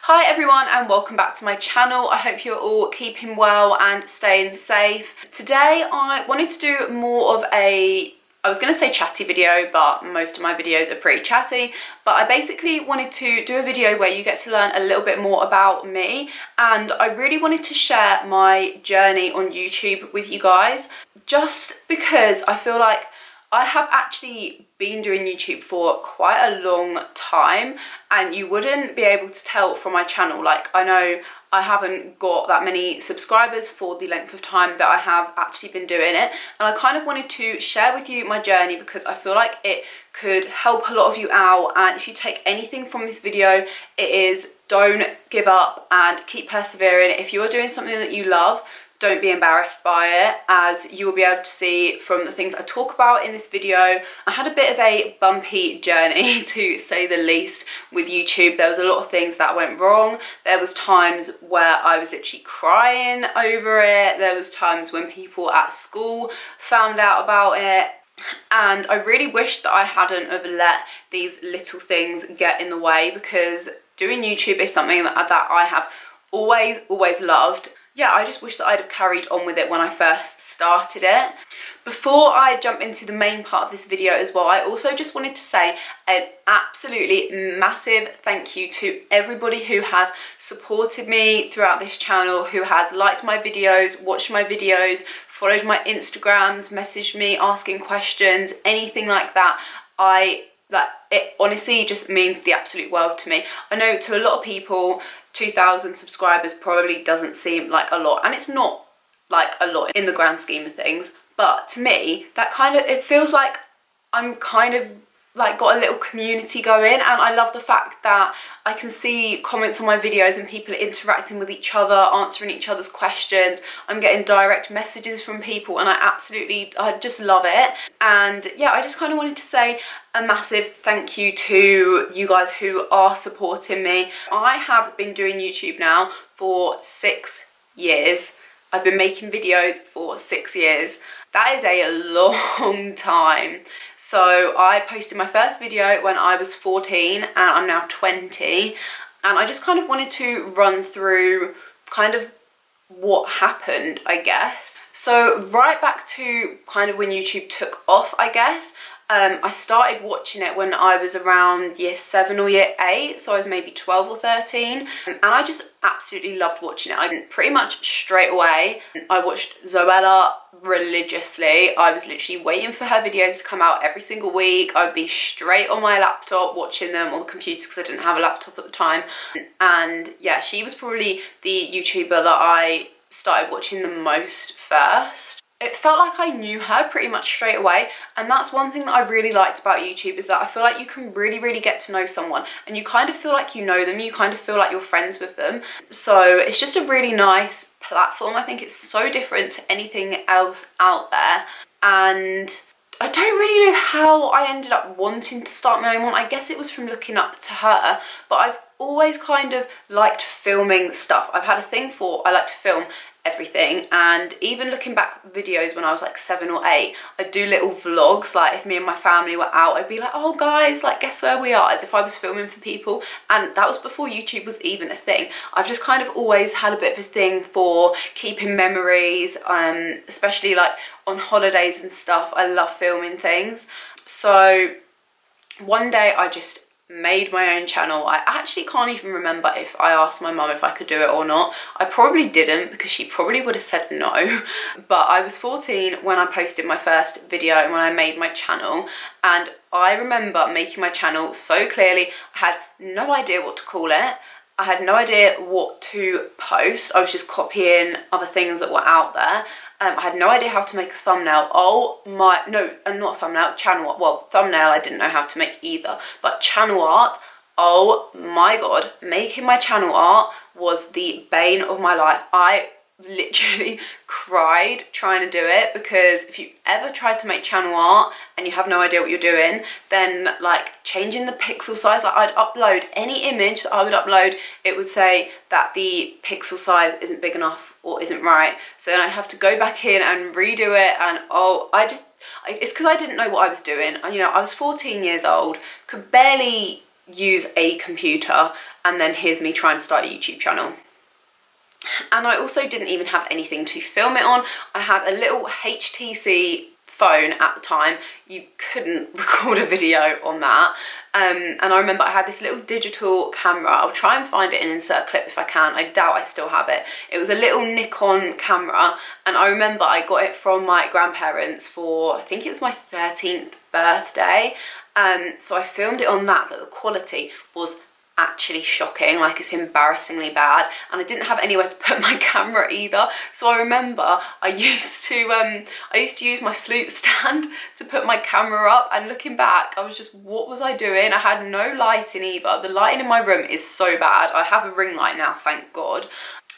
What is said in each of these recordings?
Hi everyone and welcome back to my channel. I hope you're all keeping well and staying safe. Today I wanted to do more of I was going to say chatty video, but most of my videos are pretty chatty. But I basically wanted to do a video where you get to learn a little bit more about me, and I really wanted to share my journey on YouTube with you guys, just because I feel like I have actually been doing YouTube for quite a long time, and you wouldn't be able to tell from my channel. Like, I know I haven't got that many subscribers for the length of time that I have actually been doing it, and I kind of wanted to share with you my journey because I feel like it could help a lot of you out. And if you take anything from this video, it is don't give up and keep persevering. If you're doing something that you love, don't be embarrassed by it, as you will be able to see from the things I talk about in this video. I had a bit of a bumpy journey to say the least with YouTube. There was a lot of things that went wrong. There was times where I was literally crying over it. There was times when people at school found out about it. And I really wish that I hadn't have let these little things get in the way, because doing YouTube is something that I have always loved. Yeah, I just wish that I'd have carried on with it when I first started it. Before I jump into the main part of this video as well, I also just wanted to say an absolutely massive thank you to everybody who has supported me throughout this channel, who has liked my videos, watched my videos, followed my Instagrams, messaged me asking questions, anything like that. It honestly just means the absolute world to me. I know to a lot of people, 2,000 subscribers probably doesn't seem like a lot, and it's not like a lot in the grand scheme of things, but to me that it feels like I'm kind of like got a little community going. And I love the fact that I can see comments on my videos and people interacting with each other, answering each other's questions. I'm getting direct messages from people, and I just love it. And yeah, I just kind of wanted to say a massive thank you to you guys who are supporting me. I have been doing YouTube now for 6 years. I've been making videos for 6 years. That is a long time. So I posted my first video when I was 14 and I'm now 20. And I just kind of wanted to run through kind of what happened, I guess. So right back to kind of when YouTube took off, I guess. I started watching it when I was around year 7 or year 8, so I was maybe 12 or 13, and I just absolutely loved watching it. I pretty much straight away, I watched Zoella religiously. I was literally waiting for her videos to come out every single week. I'd be straight on my laptop watching them, or the computer, because I didn't have a laptop at the time. And yeah, she was probably the YouTuber that I started watching the most first. It felt like I knew her pretty much straight away, and that's one thing that I really liked about YouTube, is that I feel like you can really get to know someone and you kind of feel like you know them, you kind of feel like you're friends with them. So it's just a really nice platform. I think it's so different to anything else out there, and I don't really know how I ended up wanting to start my own one. I guess it was from looking up to her, but I've always kind of liked filming stuff. I've had a thing for, I like to film everything, and even looking back videos when I was like 7 or 8, I'd do little vlogs. Like if me and my family were out, I'd be like, oh guys, like guess where we are, as if I was filming for people. And that was before YouTube was even a thing. I've just kind of always had a bit of a thing for keeping memories, especially like on holidays and stuff. I love filming things. So one day I just made my own channel. I actually can't even remember if I asked my mum if I could do it or not. I probably didn't, because she probably would have said no. But I was 14 when I posted my first video and when I made my channel, and I remember making my channel so clearly. I had no idea what to call it. I had no idea what to post. I was just copying other things that were out there. I had no idea how to make a thumbnail. Not thumbnail, channel art. Well, thumbnail I didn't know how to make either, but channel art, oh my god, making my channel art was the bane of my life. I literally cried trying to do it, because if you ever tried to make channel art and you have no idea what you're doing, then like changing the pixel size, like I'd upload any image that I would upload, it would say that the pixel size isn't big enough or isn't right, so then I'd have to go back in and redo it. And it's because I didn't know what I was doing. You know, I was 14 years old, could barely use a computer, and then here's me trying to start a YouTube channel. And I also didn't even have anything to film it on. I had a little HTC phone at the time. You couldn't record a video on that. And I remember I had this little digital camera. I'll try and find it and insert a clip if I can. I doubt I still have it. It was a little Nikon camera, and I remember I got it from my grandparents for, I think it was my 13th birthday. So I filmed it on that, but the quality was actually shocking, like it's embarrassingly bad, and I didn't have anywhere to put my camera either. So I remember I used to use my flute stand to put my camera up, and looking back I was just, what was I doing? I had no lighting either. The lighting in my room is so bad. I have a ring light now, thank God.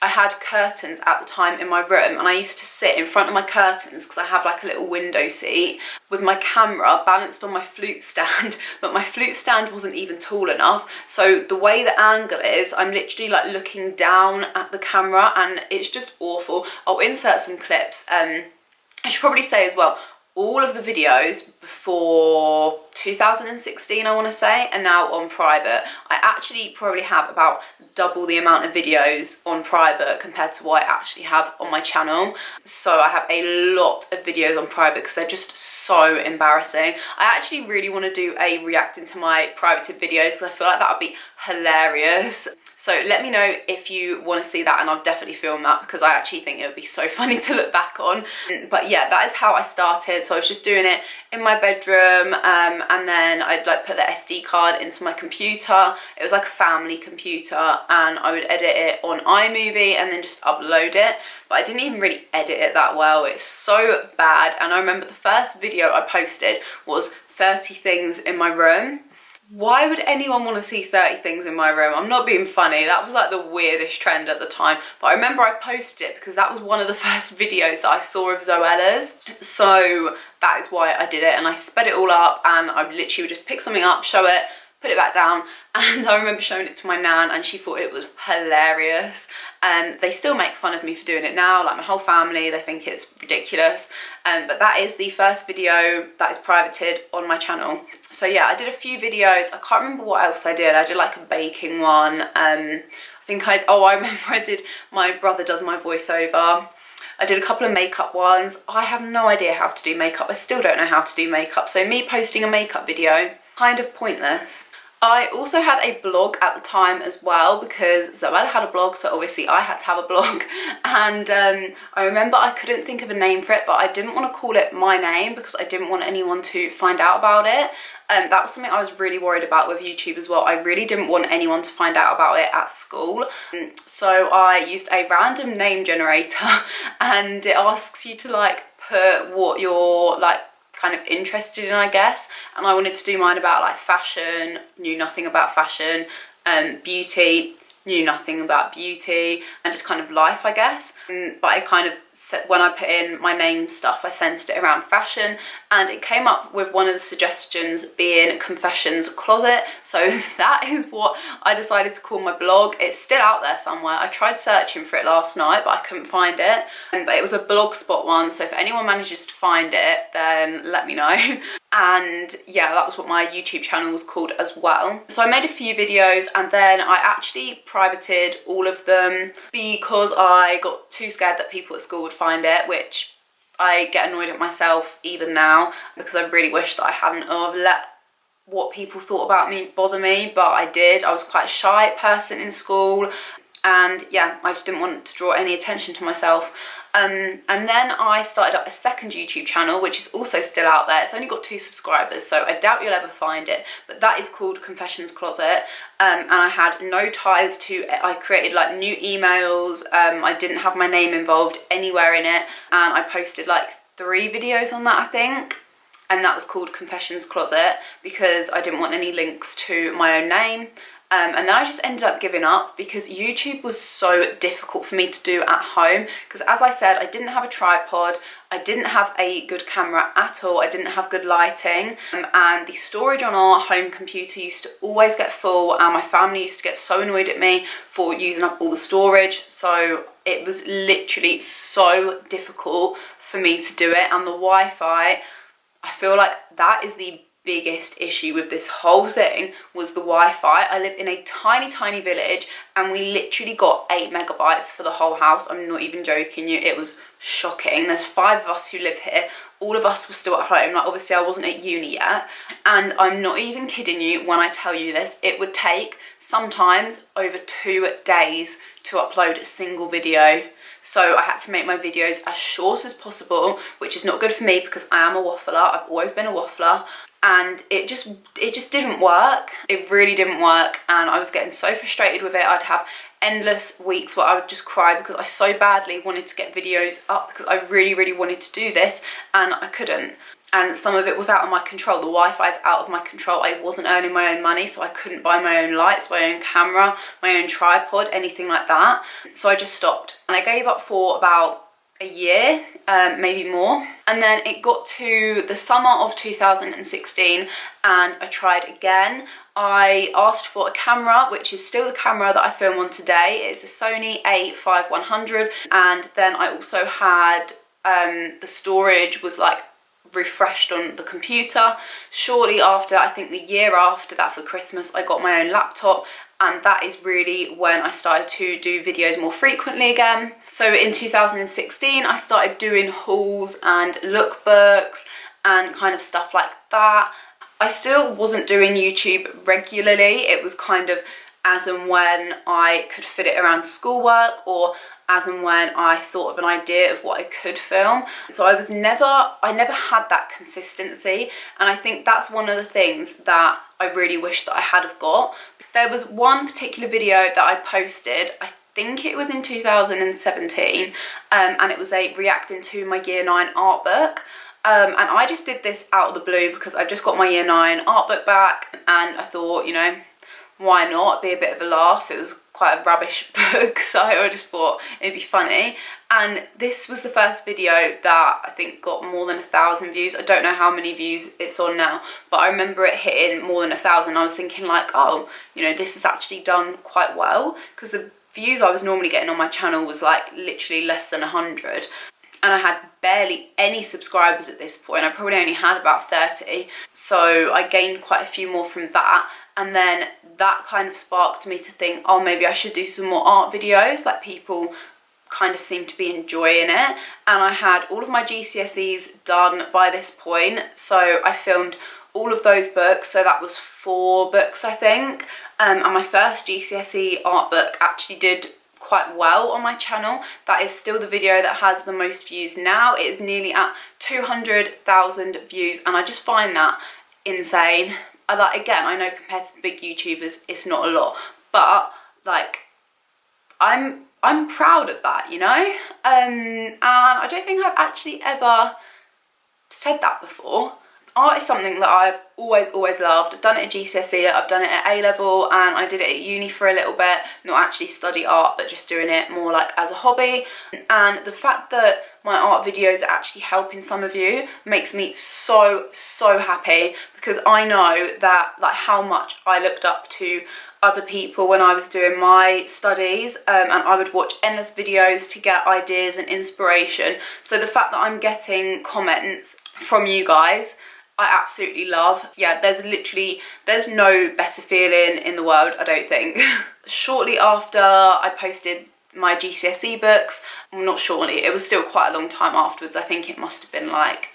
I had curtains at the time in my room, and I used to sit in front of my curtains because I have like a little window seat with my camera balanced on my flute stand, but my flute stand wasn't even tall enough. So the way the angle is, I'm literally like looking down at the camera, and it's just awful. I'll insert some clips. I should probably say as well, all of the videos before 2016, I want to say, are now on private. I actually probably have about double the amount of videos on private compared to what I actually have on my channel. So I have a lot of videos on private because they're just so embarrassing. I actually really want to do a reacting to my private videos because I feel like that would be hilarious. So let me know if you want to see that, and I'll definitely film that because I actually think it would be so funny to look back on. But yeah, that is how I started. So I was just doing it in my bedroom, and then I'd like put the SD card into my computer. It was like a family computer, and I would edit it on iMovie and then just upload it. But I didn't even really edit it that well. It's so bad. And I remember the first video I posted was 30 things in my room. Why would anyone want to see 30 things in my room? I'm not being funny. That was like the weirdest trend at the time. But I remember I posted it because that was one of the first videos that I saw of Zoella's. So that is why I did it. And I sped it all up, and I literally would just pick something up, show it, put it back down. And I remember showing it to my nan, and she thought it was hilarious. And they still make fun of me for doing it now, like my whole family, they think it's ridiculous. But that is the first video that is privated on my channel. So yeah, I did a few videos. I can't remember what else I did. I did like a baking one. I remember I did, my brother does my voiceover. I did a couple of makeup ones. I have no idea how to do makeup. I still don't know how to do makeup. So me posting a makeup video, kind of pointless. I also had a blog at the time as well because Zoella had a blog, so obviously I had to have a blog. And I remember I couldn't think of a name for it, but I didn't want to call it my name because I didn't want anyone to find out about it. That was something I was really worried about with YouTube as well. I really didn't want anyone to find out about it at school. So I used a random name generator, and it asks you to like put what you're like kind of interested in, I guess. And I wanted to do mine about like fashion, knew nothing about fashion, beauty, knew nothing about beauty, and just kind of life, I guess. But I kind of when I put in my name stuff, I centered it around fashion, and it came up with one of the suggestions being Confessions Closet. So that is what I decided to call my blog. It's still out there somewhere. I tried searching for it last night, but I couldn't find it. But it was a Blogspot one, so if anyone manages to find it, then let me know. And yeah, that was what my YouTube channel was called as well. So I made a few videos, and then I actually privated all of them because I got too scared that people at school would find it, which I get annoyed at myself even now because I really wish that I hadn't let what people thought about me bother me, but I did. I was quite a shy person in school, and yeah, I just didn't want to draw any attention to myself. And then I started up a second YouTube channel, which is also still out there. It's only got 2 subscribers, so I doubt you'll ever find it, but that is called Confessions Closet. And I had no ties to it. I created like new emails. I didn't have my name involved anywhere in it, and I posted like 3 videos on that, I think. And that was called Confessions Closet because I didn't want any links to my own name. And then I just ended up giving up because YouTube was so difficult for me to do at home. Because as I said, I didn't have a tripod, I didn't have a good camera at all, I didn't have good lighting, and the storage on our home computer used to always get full, and my family used to get so annoyed at me for using up all the storage. So it was literally so difficult for me to do it. And the Wi-Fi, I feel like that is the biggest issue with this whole thing was the Wi-Fi. I live in a tiny village and we literally got 8 megabytes for the whole house. I'm not even joking you, it was shocking. There's 5 of us who live here. All of us were still at home. Like, obviously I wasn't at uni yet, and I'm not even kidding you when I tell you this, it would take sometimes over 2 days to upload a single video. So I had to make my videos as short as possible, which is not good for me because I am a waffler. I've always been a waffler, and it just didn't work. It really didn't work, and I was getting so frustrated with it. I'd have endless weeks where I would just cry because I so badly wanted to get videos up, because I really wanted to do this and I couldn't. And some of it was out of my control. The Wi-Fi is out of my control. I wasn't earning my own money, so I couldn't buy my own lights, my own camera, my own tripod, anything like that. So I just stopped. And I gave up for about a year, maybe more. And then it got to the summer of 2016 and I tried again. I asked for a camera, which is still the camera that I film on today. It's a Sony a5100. And then I also had, the storage was like refreshed on the computer. Shortly after, I think the year after that, for Christmas, I got my own laptop, and that is really when I started to do videos more frequently again. So in 2016 I started doing hauls and lookbooks and kind of stuff like that. I still wasn't doing YouTube regularly. It was kind of as and when I could fit it around schoolwork, or as and when I thought of an idea of what I could film. So I never had that consistency, and I think that's one of the things that I really wish that I had have got. There was one particular video that I posted, I think it was in 2017, and it was a reacting to my year 9 art book. And I just did this out of the blue because I just got my year 9 art book back, and I thought, you know, why not? It'd be a bit of a laugh. It was quite a rubbish book, so I just thought it'd be funny. And this was the first video that I think got more than 1,000 views. I don't know how many views it's on now, but I remember it hitting more than 1,000. I was thinking like, oh, you know, this has actually done quite well, because the views I was normally getting on my channel was like literally less than 100. And I had barely any subscribers at this point. I probably only had about 30. So I gained quite a few more from that. And then that kind of sparked me to think, oh, maybe I should do some more art videos. Like, people kind of seemed to be enjoying it. And I had all of my GCSEs done by this point. So I filmed all of those books. So that was 4 books, I think. And my first GCSE art book actually did quite well on my channel. That is still the video that has the most views now. It is nearly at 200,000 views, and I just find that insane. Like, again, I know compared to the big YouTubers it's not a lot, but like, I'm proud of that, you know. And I don't think I've actually ever said that before. Art is something that I've always loved. I've done it at GCSE, I've done it at A-level, and I did it at uni for a little bit. Not actually study art, but just doing it more like as a hobby. And the fact that my art videos are actually helping some of you makes me so happy, because I know that, like, how much I looked up to other people when I was doing my studies, and I would watch endless videos to get ideas and inspiration. So the fact that I'm getting comments from you guys, I absolutely love. Yeah, there's no better feeling in the world, I don't think. Shortly after I posted my GCSE books, well, not shortly, it was still quite a long time afterwards. I think it must have been like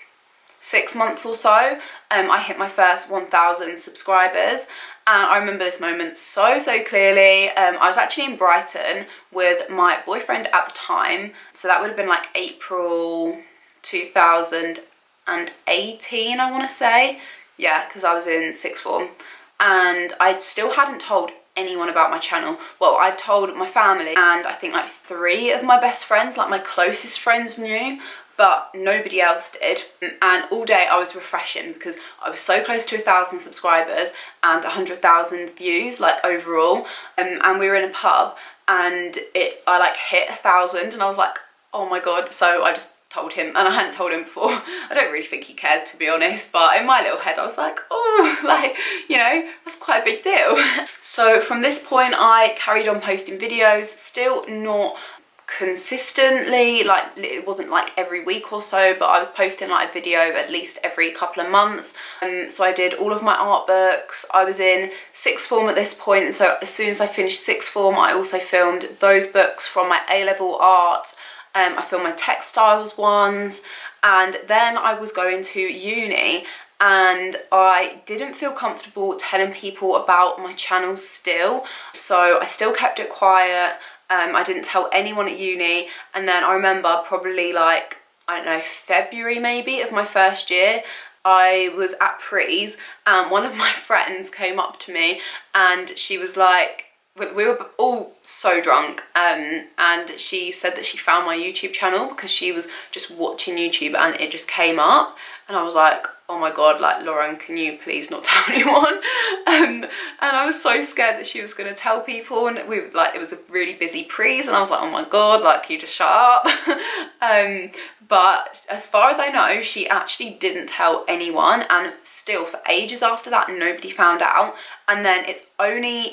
6 months or so. I hit my first 1,000 subscribers, and I remember this moment so clearly. I was actually in Brighton with my boyfriend at the time, so that would have been like April 2018, I want to say. Yeah, because I was in sixth form, and I still hadn't told anyone about my channel. Well, I told my family, and I think like 3 of my best friends, like my closest friends, knew, but nobody else did. And all day I was refreshing because I was so close to 1,000 subscribers and 100,000 views, like, overall. And we were in a pub, and I like hit 1,000, and I was like, oh my god. So I just told him, and I hadn't told him before. I don't really think he cared, to be honest, but in my little head I was like, oh, like, you know, that's quite a big deal. So from this point I carried on posting videos, still not consistently, like it wasn't like every week or so, but I was posting like a video at least every couple of months. So I did all of my art books. I was in sixth form at this point, so as soon as I finished sixth form I also filmed those books from my A-level art. I filmed my textiles ones, and then I was going to uni and I didn't feel comfortable telling people about my channel still, so I still kept it quiet. I didn't tell anyone at uni, and then I remember probably like, I don't know, February maybe of my first year, I was at Pre's and one of my friends came up to me and she was like, we were all so drunk, and she said that she found my YouTube channel because she was just watching YouTube and it just came up, and I was like, oh my god, like, Lauren, can you please not tell anyone? And I was so scared that she was going to tell people, and we like, it was a really busy Pre's and I was like, oh my god, like, can you just shut up? But as far as I know, she actually didn't tell anyone, and still for ages after that nobody found out. And then it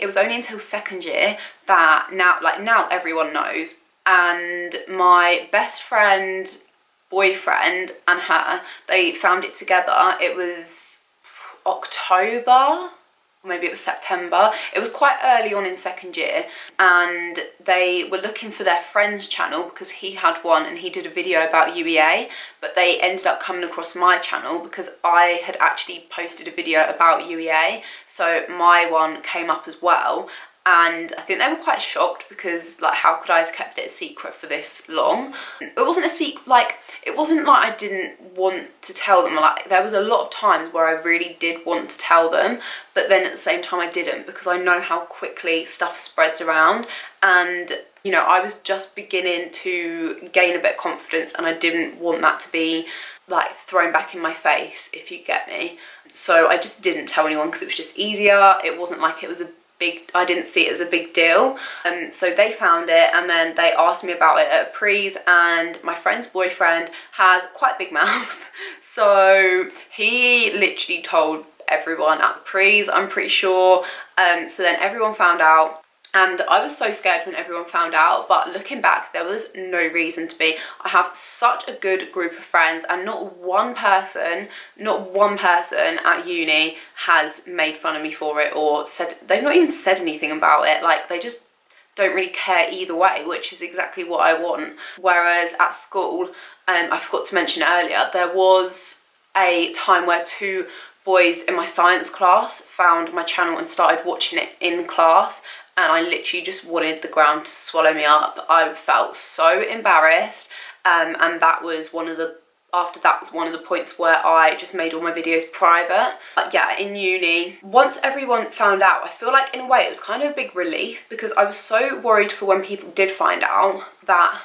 was only until second year that now everyone knows. And my best friend's boyfriend and her, they found it together. It was October, or maybe it was September. It was quite early on in second year, and they were looking for their friend's channel because he had one and he did a video about UEA, but they ended up coming across my channel because I had actually posted a video about UEA, so my one came up as well. And I think they were quite shocked because, like, how could I have kept it a secret for this long? It wasn't a secret, like, it wasn't like I didn't want to tell them. Like, there was a lot of times where I really did want to tell them, but then at the same time I didn't, because I know how quickly stuff spreads around. And, you know, I was just beginning to gain a bit of confidence and I didn't want that to be, like, thrown back in my face, if you get me. So I just didn't tell anyone because it was just easier. It wasn't like it was I didn't see it as a big deal. So they found it and then they asked me about it at Pre's, and my friend's boyfriend has quite a big mouth. So he literally told everyone at the Pre's, I'm pretty sure. So then everyone found out. And I was so scared when everyone found out, but looking back, there was no reason to be. I have such a good group of friends, and not one person at uni has made fun of me for it or said, they've not even said anything about it. Like, they just don't really care either way, which is exactly what I want. Whereas at school, I forgot to mention earlier, there was a time where two boys in my science class found my channel and started watching it in class, and I literally just wanted the ground to swallow me up. I felt so embarrassed, and that was one of the points where I just made all my videos private. But yeah, in uni, once everyone found out, I feel like in a way it was kind of a big relief, because I was so worried for when people did find out that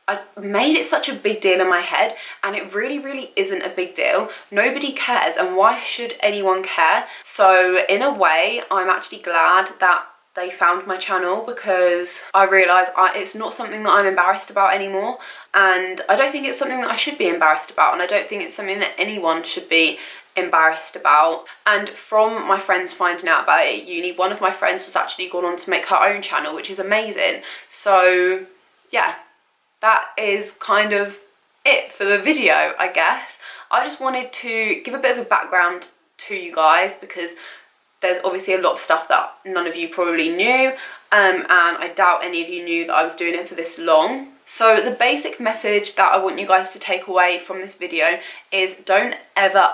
I made it such a big deal in my head, and it really isn't a big deal. Nobody cares, and why should anyone care? So in a way, I'm actually glad that they found my channel, because I realised it's not something that I'm embarrassed about anymore, and I don't think it's something that I should be embarrassed about, and I don't think it's something that anyone should be embarrassed about. And from my friends finding out about it at uni, one of my friends has actually gone on to make her own channel, which is amazing. So yeah, that is kind of it for the video, I guess. I just wanted to give a bit of a background to you guys, because there's obviously a lot of stuff that none of you probably knew, and I doubt any of you knew that I was doing it for this long. So the basic message that I want you guys to take away from this video is, don't ever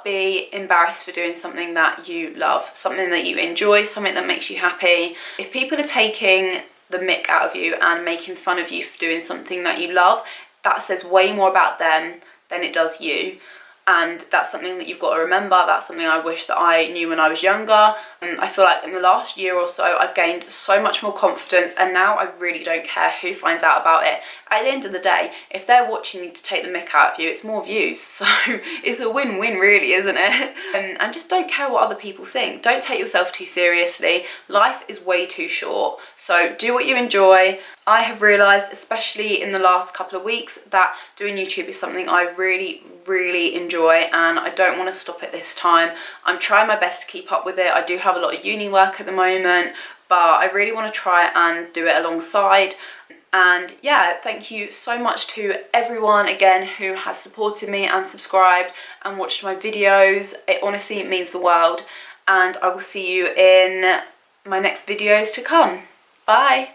be embarrassed for doing something that you love, something that you enjoy, something that makes you happy. If people are taking the mick out of you and making fun of you for doing something that you love, that says way more about them than it does you. And that's something that you've got to remember. That's something I wish that I knew when I was younger. I feel like in the last year or so I've gained so much more confidence, and now I really don't care who finds out about it. At the end of the day, if they're watching you to take the mick out of you, it's more views, so it's a win-win really, isn't it? And just don't care what other people think. Don't take yourself too seriously. Life is way too short, so do what you enjoy. I have realised, especially in the last couple of weeks, that doing YouTube is something I really enjoy, and I don't want to stop it this time. I'm trying my best to keep up with it. I do have a lot of uni work at the moment, but I really want to try and do it alongside. And yeah, thank you so much to everyone again who has supported me and subscribed and watched my videos. It honestly means the world, and I will see you in my next videos to come. Bye.